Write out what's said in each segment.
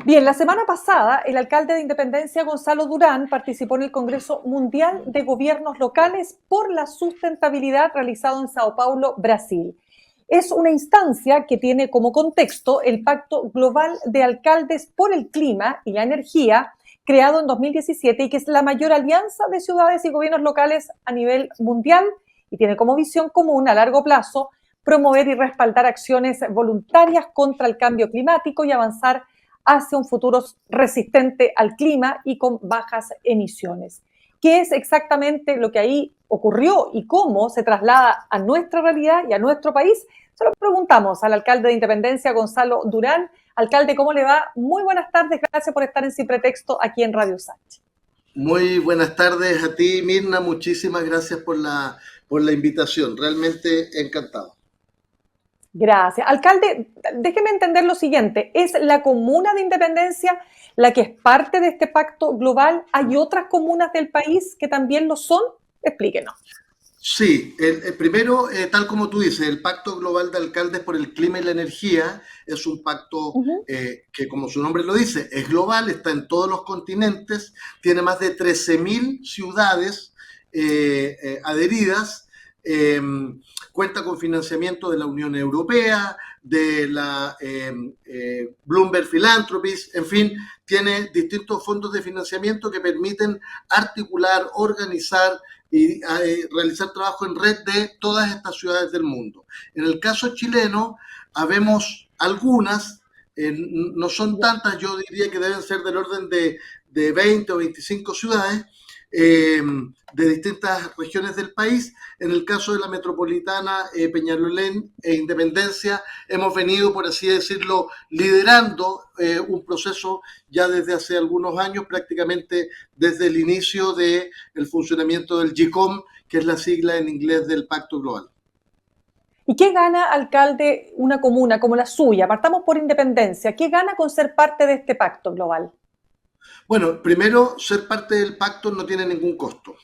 Bien, la semana pasada el alcalde de Independencia, Gonzalo Durán, participó en el Congreso Mundial de Gobiernos Locales por la Sustentabilidad realizado en Sao Paulo, Brasil. Es una instancia que tiene como contexto el Pacto Global de Alcaldes por el Clima y la Energía, creado en 2017 y que es la mayor alianza de ciudades y gobiernos locales a nivel mundial y tiene como visión común a largo plazo promover y respaldar acciones voluntarias contra el cambio climático y avanzar hacia un futuro resistente al clima y con bajas emisiones. ¿Qué es exactamente lo que ahí ocurrió y cómo se traslada a nuestra realidad y a nuestro país? Se lo preguntamos al alcalde de Independencia, Gonzalo Durán. Alcalde, ¿cómo le va? Muy buenas tardes, gracias por estar en Sin Pretexto aquí en Radio Sachi. Muy buenas tardes a ti, Mirna, muchísimas gracias por la invitación, realmente encantado. Gracias. Alcalde, déjeme entender lo siguiente, ¿es la comuna de Independencia la que es parte de este pacto global? ¿Hay otras comunas del país que también lo son? Explíquenos. Sí, el primero, tal como tú dices, el Pacto Global de Alcaldes por el Clima y la Energía es un pacto que, como su nombre lo dice, es global, está en todos los continentes, tiene más de 13.000 ciudades adheridas, cuenta con financiamiento de la Unión Europea, de la Bloomberg Philanthropies, en fin, tiene distintos fondos de financiamiento que permiten articular, organizar y realizar trabajo en red de todas estas ciudades del mundo. En el caso chileno, habemos algunas, no son tantas, yo diría que deben ser del orden de 20 o 25 ciudades, de distintas regiones del país. En el caso de la metropolitana Peñalolén e Independencia, hemos venido, por así decirlo, liderando un proceso ya desde hace algunos años, prácticamente desde el inicio del funcionamiento del GCOM, que es la sigla en inglés del Pacto Global. ¿Y qué gana, alcalde, una comuna como la suya? Partamos por Independencia. ¿Qué gana con ser parte de este pacto global? Bueno, primero, ser parte del pacto no tiene ningún costo.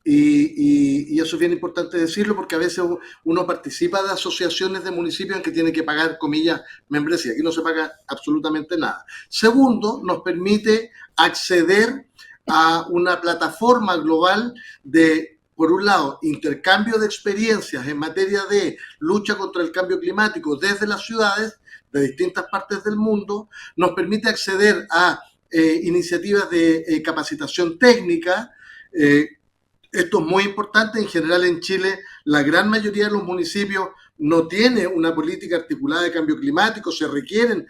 Y eso es bien importante decirlo porque a veces uno participa de asociaciones de municipios en que tiene que pagar, comillas, membresía. Aquí no se paga absolutamente nada. Segundo, nos permite acceder a una plataforma global de, por un lado, intercambio de experiencias en materia de lucha contra el cambio climático desde las ciudades de distintas partes del mundo, nos permite acceder a iniciativas de capacitación técnica. Esto es muy importante. En general en Chile la gran mayoría de los municipios no tiene una política articulada de cambio climático, se requieren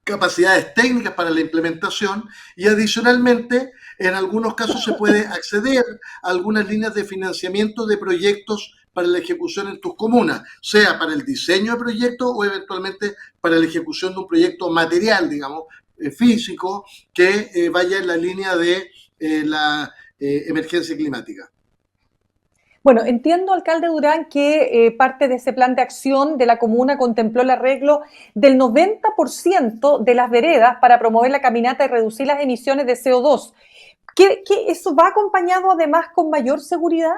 capacidades técnicas para la implementación y adicionalmente en algunos casos se puede acceder a algunas líneas de financiamiento de proyectos para la ejecución en tus comunas, sea para el diseño de proyectos o eventualmente para la ejecución de un proyecto material, digamos, físico, que vaya en la línea de la emergencia climática. Bueno, entiendo, alcalde Durán, que parte de ese plan de acción de la comuna contempló el arreglo del 90% de las veredas para promover la caminata y reducir las emisiones de CO2. ¿Que eso va acompañado además con mayor seguridad?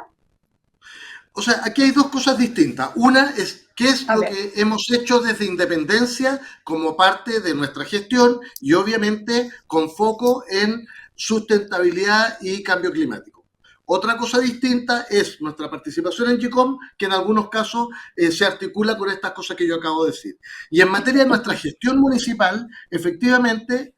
O sea, aquí hay dos cosas distintas. Una es qué es lo que hemos hecho desde Independencia como parte de nuestra gestión y obviamente con foco en sustentabilidad y cambio climático. Otra cosa distinta es nuestra participación en GCOM, que en algunos casos se articula con estas cosas que yo acabo de decir. Y en materia de nuestra gestión municipal, efectivamente,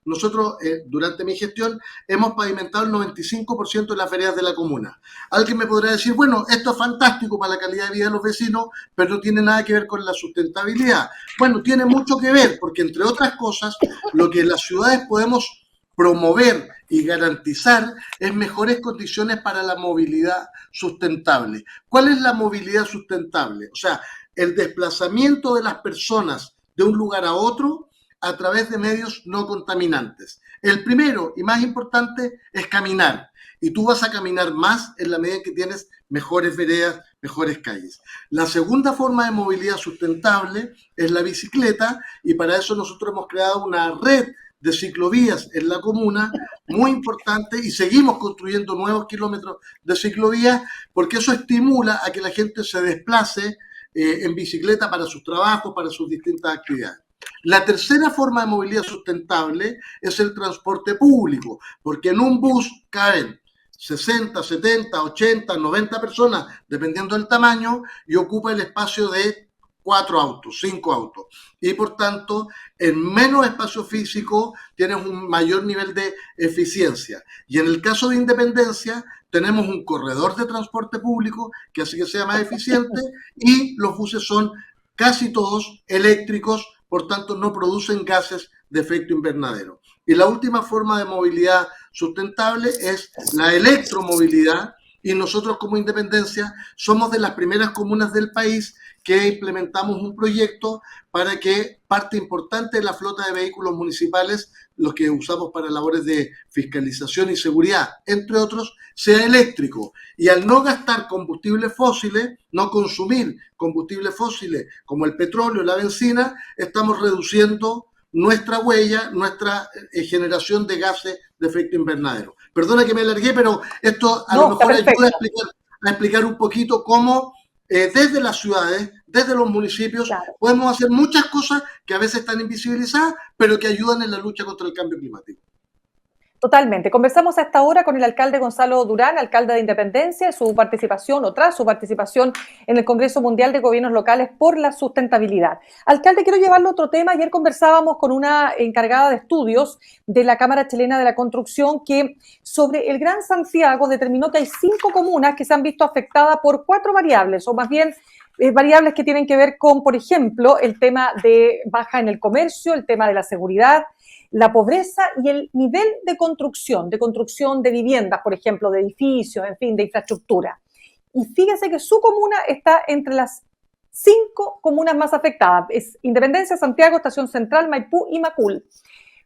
nosotros durante mi gestión hemos pavimentado el 95% de las veredas de la comuna. Alguien me podrá decir, bueno, esto es fantástico para la calidad de vida de los vecinos, pero no tiene nada que ver con la sustentabilidad. Bueno, tiene mucho que ver, porque entre otras cosas, lo que las ciudades podemos promover y garantizar es mejores condiciones para la movilidad sustentable. ¿Cuál es la movilidad sustentable? O sea, el desplazamiento de las personas de un lugar a otro a través de medios no contaminantes. El primero y más importante es caminar. Y tú vas a caminar más en la medida en que tienes mejores veredas, mejores calles. La segunda forma de movilidad sustentable es la bicicleta y para eso nosotros hemos creado una red de ciclovías en la comuna, muy importante, y seguimos construyendo nuevos kilómetros de ciclovías porque eso estimula a que la gente se desplace en bicicleta para sus trabajos, para sus distintas actividades. La tercera forma de movilidad sustentable es el transporte público, porque en un bus caben 60, 70, 80, 90 personas, dependiendo del tamaño, y ocupa el espacio de 4 autos, 5 autos. Y por tanto, en menos espacio físico tienes un mayor nivel de eficiencia. Y en el caso de Independencia, tenemos un corredor de transporte público que hace que sea más eficiente y los buses son casi todos eléctricos, por tanto no producen gases de efecto invernadero. Y la última forma de movilidad sustentable es la electromovilidad, y nosotros como Independencia somos de las primeras comunas del país que implementamos un proyecto para que parte importante de la flota de vehículos municipales, los que usamos para labores de fiscalización y seguridad, entre otros, sea eléctrico. Y al no gastar combustibles fósiles, no consumir combustibles fósiles como el petróleo, la benzina, estamos reduciendo nuestra huella, nuestra generación de gases de efecto invernadero. Perdona que me alargué, pero esto a lo mejor ayuda a explicar un poquito cómo desde las ciudades, desde los municipios, podemos hacer muchas cosas que a veces están invisibilizadas, pero que ayudan en la lucha contra el cambio climático. Totalmente. Conversamos a esta hora con el alcalde Gonzalo Durán, alcalde de Independencia, su participación o tras su participación en el Congreso Mundial de Gobiernos Locales por la Sustentabilidad. Alcalde, quiero llevarlo a otro tema. Ayer conversábamos con una encargada de estudios de la Cámara Chilena de la Construcción que sobre el Gran Santiago determinó que hay 5 comunas que se han visto afectadas por 4 variables, o más bien variables que tienen que ver con, por ejemplo, el tema de baja en el comercio, el tema de la seguridad, la pobreza y el nivel de construcción de viviendas, por ejemplo, de edificios, en fin, de infraestructura. Y fíjese que su comuna está entre las 5 comunas más afectadas. Es Independencia, Santiago, Estación Central, Maipú y Macul.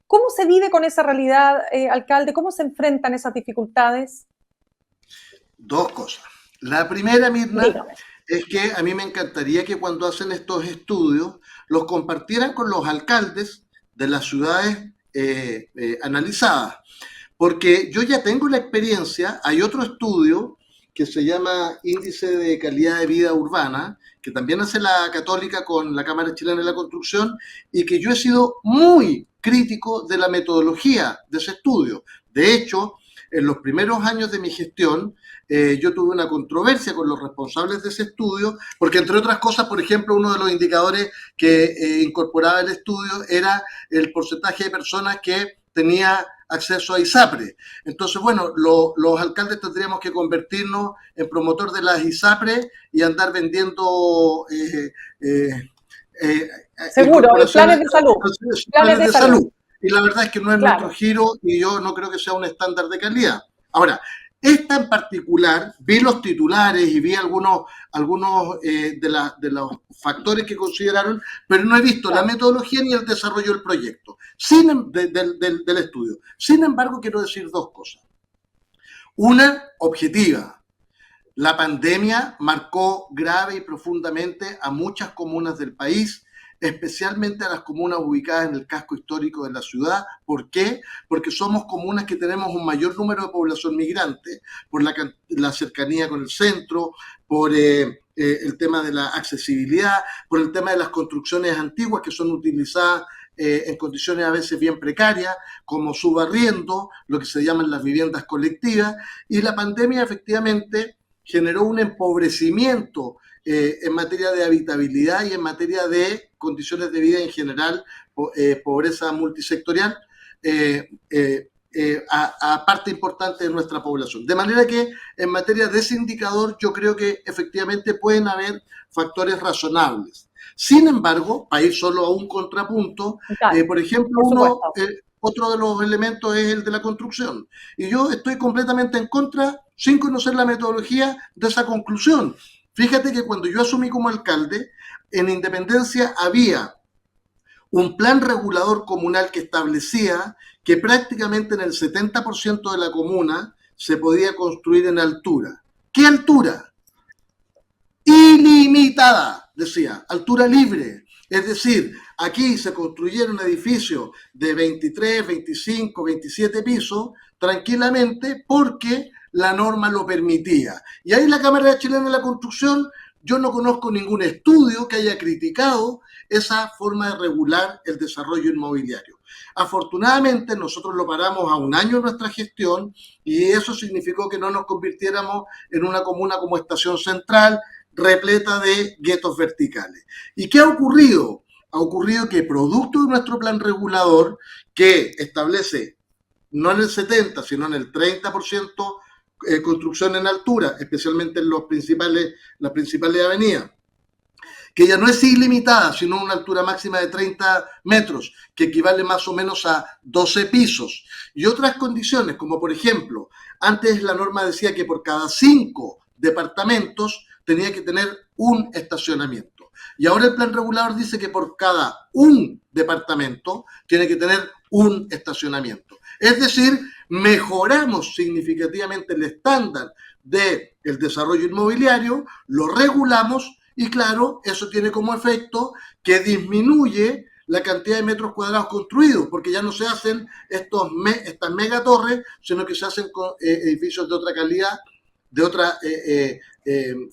¿Cómo se vive con esa realidad, alcalde? ¿Cómo se enfrentan esas dificultades? 2 cosas. La primera, Mirna, es que a mí me encantaría que cuando hacen estos estudios los compartieran con los alcaldes de las ciudades analizadas, porque yo ya tengo la experiencia. Hay otro estudio que se llama Índice de Calidad de Vida Urbana, que también hace la Católica con la Cámara Chilena de la Construcción, y que yo he sido muy crítico de la metodología de ese estudio. De hecho, en los primeros años de mi gestión, yo tuve una controversia con los responsables de ese estudio, porque entre otras cosas, por ejemplo, uno de los indicadores que incorporaba el estudio era el porcentaje de personas que tenía acceso a ISAPRE. Entonces, bueno, los alcaldes tendríamos que convertirnos en promotor de las ISAPRE y andar vendiendo seguro, planes de salud. Planes de salud. Y la verdad es que no es nuestro giro y yo no creo que sea un estándar de calidad. Ahora, esta en particular, vi los titulares y vi algunos de los factores que consideraron, pero no he visto la metodología ni el desarrollo del proyecto, del estudio. Sin embargo, quiero decir 2 cosas. Una, objetiva. La pandemia marcó grave y profundamente a muchas comunas del país, especialmente a las comunas ubicadas en el casco histórico de la ciudad. ¿Por qué? Porque somos comunas que tenemos un mayor número de población migrante, por la cercanía con el centro, por el tema de la accesibilidad, por el tema de las construcciones antiguas que son utilizadas en condiciones a veces bien precarias, como subarriendo, lo que se llaman las viviendas colectivas, y la pandemia efectivamente generó un empobrecimiento en materia de habitabilidad y en materia de condiciones de vida en general, pobreza multisectorial, a parte importante de nuestra población. De manera que en materia de ese indicador yo creo que efectivamente pueden haber factores razonables. Sin embargo, para ir solo a un contrapunto, por ejemplo, otro de los elementos es el de la construcción. Y yo estoy completamente en contra, sin conocer la metodología, de esa conclusión. Fíjate que cuando yo asumí como alcalde, en Independencia había un plan regulador comunal que establecía que prácticamente en el 70% de la comuna se podía construir en altura. ¿Qué altura? Ilimitada, decía, altura libre. Es decir, aquí se construyeron edificios de 23, 25, 27 pisos tranquilamente porque la norma lo permitía. Y ahí la Cámara Chilena de la Construcción, yo no conozco ningún estudio que haya criticado esa forma de regular el desarrollo inmobiliario. Afortunadamente nosotros lo paramos a un año en nuestra gestión y eso significó que no nos convirtiéramos en una comuna como Estación Central, repleta de guetos verticales. ¿Y qué ha ocurrido? Ha ocurrido que producto de nuestro plan regulador, que establece no en el 70, sino en el 30% construcción en altura, especialmente en las principales avenidas, que ya no es ilimitada, sino una altura máxima de 30 metros, que equivale más o menos a 12 pisos. Y otras condiciones, como por ejemplo, antes la norma decía que por cada 5 departamentos tenía que tener un estacionamiento. Y ahora el plan regulador dice que por cada un departamento tiene que tener un estacionamiento. Es decir, mejoramos significativamente el estándar del desarrollo inmobiliario, lo regulamos y claro, eso tiene como efecto que disminuye la cantidad de metros cuadrados construidos, porque ya no se hacen estas megatorres, sino que se hacen edificios de otra calidad, de otra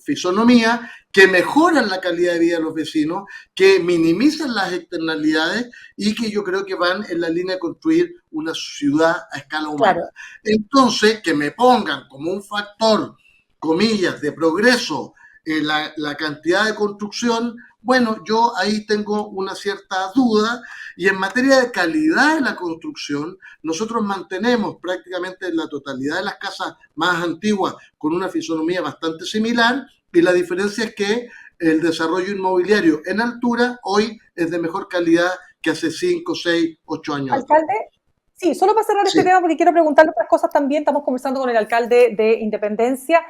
fisonomía, que mejoran la calidad de vida de los vecinos, que minimizan las externalidades y que yo creo que van en la línea de construir una ciudad a escala humana. Claro. Entonces, que me pongan como un factor, comillas, de progreso la cantidad de construcción, bueno, yo ahí tengo una cierta duda. Y en materia de calidad de la construcción, nosotros mantenemos prácticamente la totalidad de las casas más antiguas con una fisonomía bastante similar, y la diferencia es que el desarrollo inmobiliario en altura hoy es de mejor calidad que hace 5, 6, 8 años. Alcalde, sí, solo para cerrar este tema, porque quiero preguntarle otras cosas también. Estamos conversando con el alcalde de Independencia.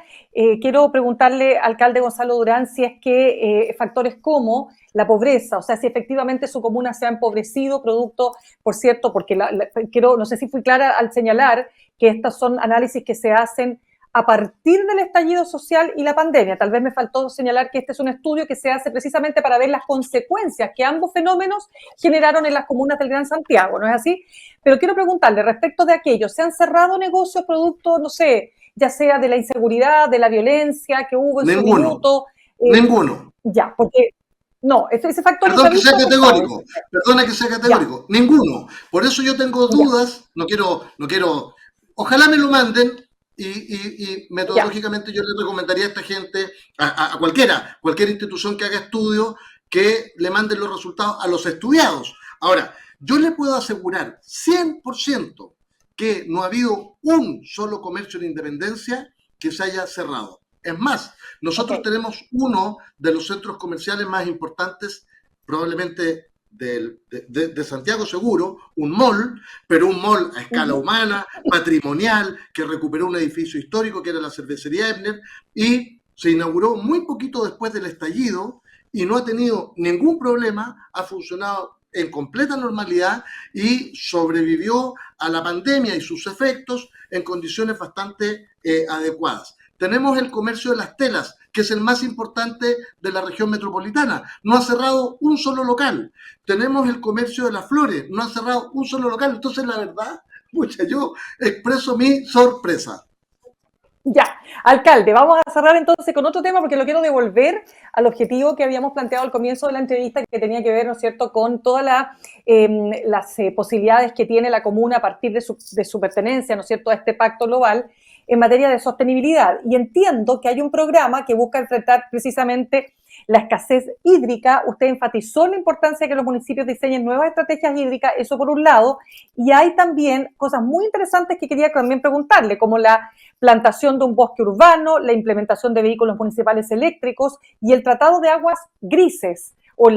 Quiero preguntarle, alcalde Gonzalo Durán, si es que factores como la pobreza, o sea, si efectivamente su comuna se ha empobrecido, producto, por cierto, porque no sé si fui clara al señalar que estos son análisis que se hacen a partir del estallido social y la pandemia. Tal vez me faltó señalar que este es un estudio que se hace precisamente para ver las consecuencias que ambos fenómenos generaron en las comunas del Gran Santiago, ¿no es así? Pero quiero preguntarle, respecto de aquello, ¿se han cerrado negocios producto, no sé, ya sea de la inseguridad, de la violencia que hubo en su minuto? Ninguno. Ya, porque no, ese factor... Perdona que sea categórico, ninguno. Por eso yo tengo dudas, no quiero, ojalá me lo manden. Y metodológicamente yo le recomendaría a esta gente, a cualquier institución que haga estudios, que le manden los resultados a los estudiados. Ahora, yo le puedo asegurar 100% que no ha habido un solo comercio de Independencia que se haya cerrado. Es más, nosotros tenemos uno de los centros comerciales más importantes, probablemente de Santiago seguro, un mall, pero un mall a escala humana, patrimonial, que recuperó un edificio histórico que era la cervecería Ebner, y se inauguró muy poquito después del estallido y no ha tenido ningún problema, ha funcionado en completa normalidad y sobrevivió a la pandemia y sus efectos en condiciones bastante adecuadas. Tenemos el comercio de las telas, que es el más importante de la región metropolitana. No ha cerrado un solo local. Tenemos el comercio de las flores, no ha cerrado un solo local. Entonces, la verdad, yo expreso mi sorpresa. Ya, alcalde, vamos a cerrar entonces con otro tema porque lo quiero devolver al objetivo que habíamos planteado al comienzo de la entrevista, que tenía que ver, ¿no es cierto?, con todas las posibilidades que tiene la comuna a partir de su pertenencia, ¿no es cierto?, a este pacto global en materia de sostenibilidad. Y entiendo que hay un programa que busca enfrentar precisamente la escasez hídrica. Usted enfatizó la importancia de que los municipios diseñen nuevas estrategias hídricas, eso por un lado, y hay también cosas muy interesantes que quería también preguntarle, como la plantación de un bosque urbano, la implementación de vehículos municipales eléctricos y el tratado de aguas grises, o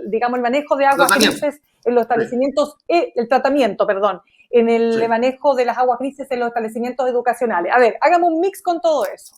digamos el manejo de aguas grises en los establecimientos, el tratamiento, perdón, en el manejo de las aguas grises en los establecimientos educacionales. A ver, hagamos un mix con todo eso.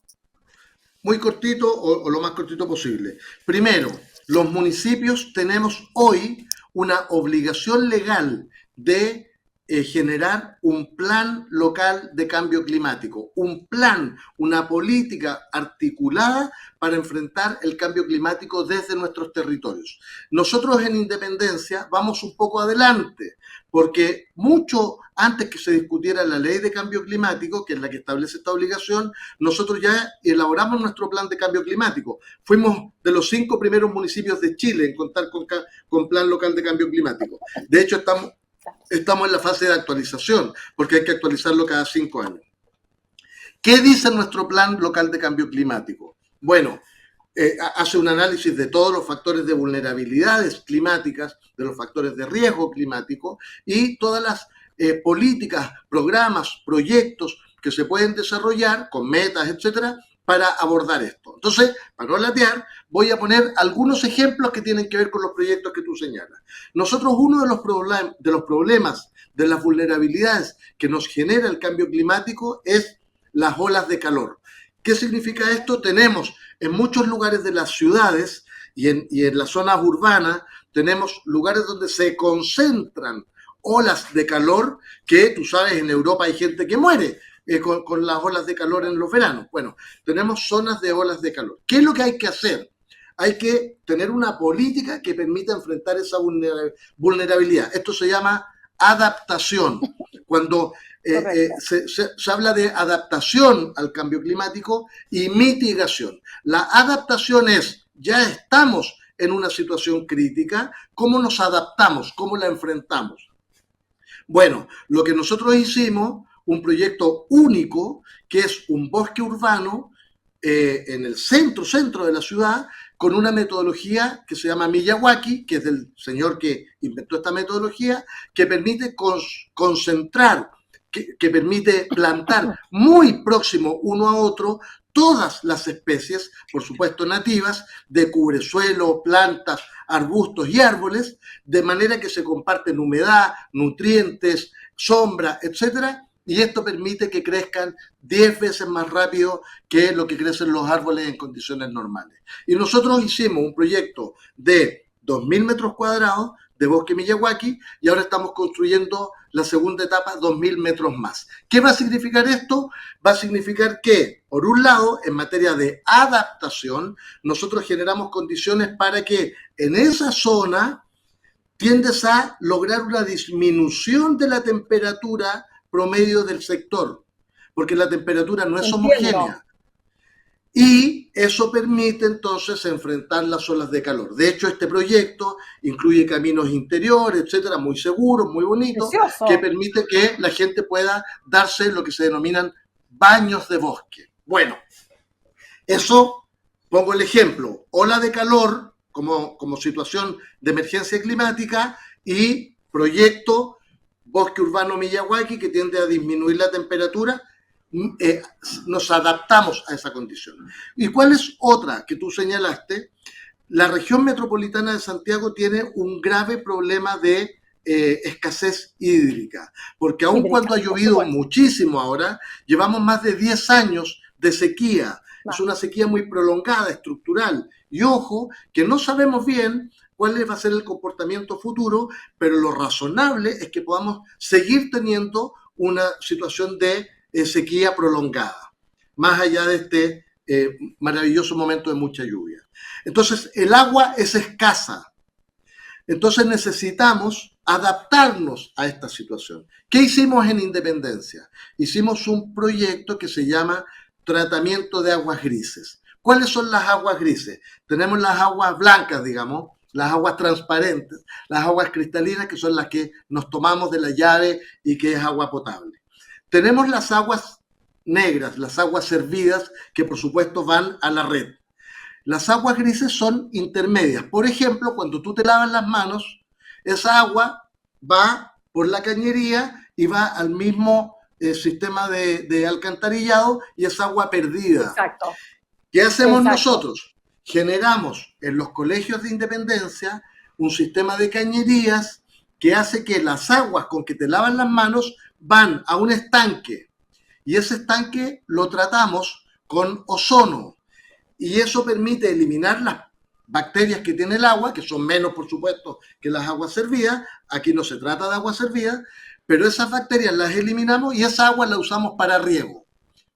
Muy cortito o lo más cortito posible. Primero, los municipios tenemos hoy una obligación legal de generar un plan local de cambio climático, un plan, una política articulada para enfrentar el cambio climático desde nuestros territorios. Nosotros en Independencia vamos un poco adelante, porque mucho antes que se discutiera la ley de cambio climático, que es la que establece esta obligación, nosotros ya elaboramos nuestro plan de cambio climático. Fuimos de los 5 primeros municipios de Chile en contar con plan local de cambio climático. De hecho, estamos en la fase de actualización, porque hay que actualizarlo cada 5 años. ¿Qué dice nuestro plan local de cambio climático? Bueno, hace un análisis de todos los factores de vulnerabilidades climáticas, de los factores de riesgo climático y todas las políticas, programas, proyectos que se pueden desarrollar con metas, etcétera, para abordar esto. Entonces, para no latear, voy a poner algunos ejemplos que tienen que ver con los proyectos que tú señalas. Nosotros, uno de los problemas, de las vulnerabilidades que nos genera el cambio climático es las olas de calor. ¿Qué significa esto? Tenemos en muchos lugares de las ciudades y en las zonas urbanas, tenemos lugares donde se concentran olas de calor que, tú sabes, en Europa hay gente que muere con las olas de calor en los veranos. Bueno, tenemos zonas de olas de calor. ¿Qué es lo que hay que hacer? Hay que tener una política que permita enfrentar esa vulnerabilidad. Esto se llama adaptación. Cuando se habla de adaptación al cambio climático y mitigación. La adaptación es, ya estamos en una situación crítica, ¿cómo nos adaptamos? ¿Cómo la enfrentamos? Bueno, lo que nosotros hicimos, un proyecto único, que es un bosque urbano en el centro de la ciudad, con una metodología que se llama Miyawaki, que es del señor que inventó esta metodología, que permite concentrar, que permite plantar muy próximo uno a otro todas las especies, por supuesto nativas, de cubresuelo, plantas, arbustos y árboles, de manera que se comparten humedad, nutrientes, sombra, etcétera, y esto permite que crezcan 10 veces más rápido que lo que crecen los árboles en condiciones normales. Y nosotros hicimos un proyecto de 2.000 metros cuadrados de bosque Miyawaki y ahora estamos construyendo la segunda etapa, 2.000 metros más. ¿Qué va a significar esto? Va a significar que, por un lado, en materia de adaptación, nosotros generamos condiciones para que en esa zona tiendes a lograr una disminución de la temperatura promedio del sector, porque la temperatura no es homogénea. Y eso permite entonces enfrentar las olas de calor. De hecho, este proyecto incluye caminos interiores, etcétera, muy seguros, muy bonitos, que permite que la gente pueda darse lo que se denominan baños de bosque. Bueno, eso, pongo el ejemplo, ola de calor como situación de emergencia climática y proyecto bosque urbano Miyawaki que tiende a disminuir la temperatura. Nos adaptamos a esa condición. ¿Y cuál es otra que tú señalaste? La región metropolitana de Santiago tiene un grave problema de escasez hídrica, porque aun cuando ha llovido muchísimo ahora, llevamos más de 10 años de sequía. Es una sequía muy prolongada, estructural. Y ojo, que no sabemos bien cuál va a ser el comportamiento futuro, pero lo razonable es que podamos seguir teniendo una situación de sequía prolongada, más allá de este maravilloso momento de mucha lluvia. Entonces, el agua es escasa. Entonces necesitamos adaptarnos a esta situación. ¿Qué hicimos en Independencia? Hicimos un proyecto que se llama Tratamiento de Aguas Grises. ¿Cuáles son las aguas grises? Tenemos las aguas blancas, digamos, las aguas transparentes, las aguas cristalinas, que son las que nos tomamos de la llave y que es agua potable. Tenemos las aguas negras, las aguas servidas, que por supuesto van a la red. Las aguas grises son intermedias. Por ejemplo, cuando tú te lavas las manos, esa agua va por la cañería y va al mismo sistema de alcantarillado y es agua perdida. Exacto. ¿Qué hacemos nosotros? Generamos en los colegios de Independencia un sistema de cañerías que hace que las aguas con que te lavan las manos van a un estanque y ese estanque lo tratamos con ozono y eso permite eliminar las bacterias que tiene el agua, que son menos por supuesto que las aguas servidas. Aquí no se trata de agua servida, pero esas bacterias las eliminamos y esa agua la usamos para riego.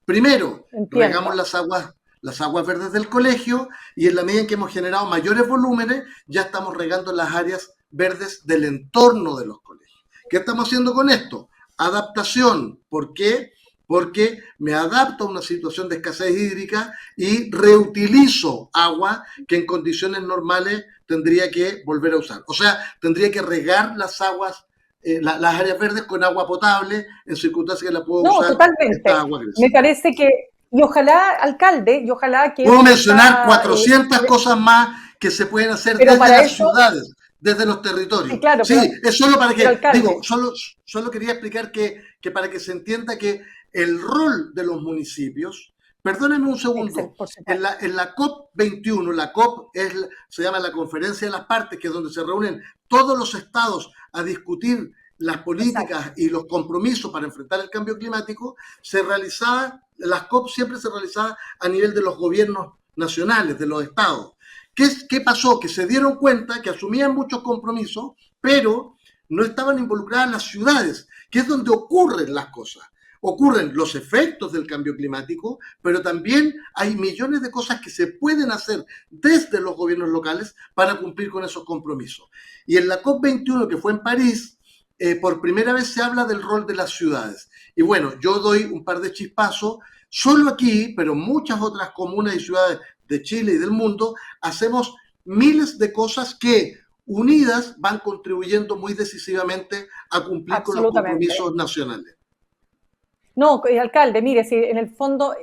Primero, regamos las aguas verdes del colegio y en la medida en que hemos generado mayores volúmenes, ya estamos regando las áreas verdes del entorno de los colegios. ¿Qué estamos haciendo con esto? Adaptación. ¿Por qué? Porque me adapto a una situación de escasez hídrica y reutilizo agua que en condiciones normales tendría que volver a usar. O sea, tendría que regar las aguas, las áreas verdes con agua potable en circunstancias que la puedo usar. Totalmente. Esta agua gris. Me parece que, y ojalá, alcalde, y ojalá que... Puedo mencionar 400 cosas más que se pueden hacer desde las ciudades, desde los territorios. Claro, sí, pero, es solo para que, alcalde, digo, solo quería explicar que para que se entienda que el rol de los municipios, perdónenme un segundo, en la COP21, la COP se llama la Conferencia de las Partes, que es donde se reúnen todos los estados a discutir las políticas y los compromisos para enfrentar el cambio climático, las COP siempre se realizaban a nivel de los gobiernos nacionales, de los estados. ¿Qué pasó? Que se dieron cuenta que asumían muchos compromisos, pero no estaban involucradas las ciudades, que es donde ocurren las cosas. Ocurren los efectos del cambio climático, pero también hay millones de cosas que se pueden hacer desde los gobiernos locales para cumplir con esos compromisos. Y en la COP21, que fue en París, por primera vez se habla del rol de las ciudades. Y bueno, yo doy un par de chispazos. Solo aquí, pero muchas otras comunas y ciudades de Chile y del mundo, hacemos miles de cosas que unidas van contribuyendo muy decisivamente a cumplir con los compromisos nacionales. No, alcalde, mire, si en el fondo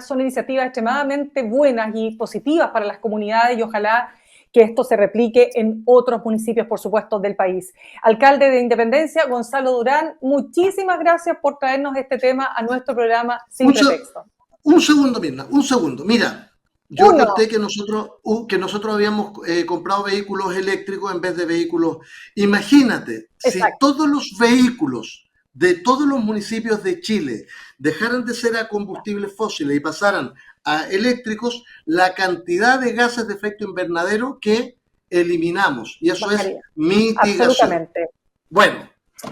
son iniciativas extremadamente buenas y positivas para las comunidades y ojalá que esto se replique en otros municipios, por supuesto, del país. Alcalde de Independencia, Gonzalo Durán, muchísimas gracias por traernos este tema a nuestro programa Sin Pretexto. Un segundo, Mirna, un segundo. Mira, yo conté que nosotros habíamos comprado vehículos eléctricos en vez de vehículos. Imagínate, si todos los vehículos de todos los municipios de Chile dejaran de ser a combustibles fósiles y pasaran a eléctricos, la cantidad de gases de efecto invernadero que eliminamos. Y eso es mitigación. Absolutamente. Bueno.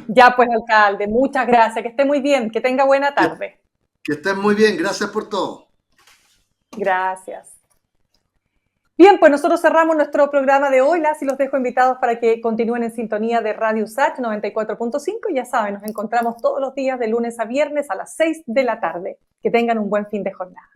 Ya pues, alcalde, muchas gracias. Que esté muy bien, que tenga buena tarde. Que estés muy bien, gracias por todo. Gracias. Bien, pues nosotros cerramos nuestro programa de hoy. Las y los dejo invitados para que continúen en sintonía de Radio USACH 94.5. Ya saben, nos encontramos todos los días de lunes a viernes a las 6 de la tarde. Que tengan un buen fin de jornada.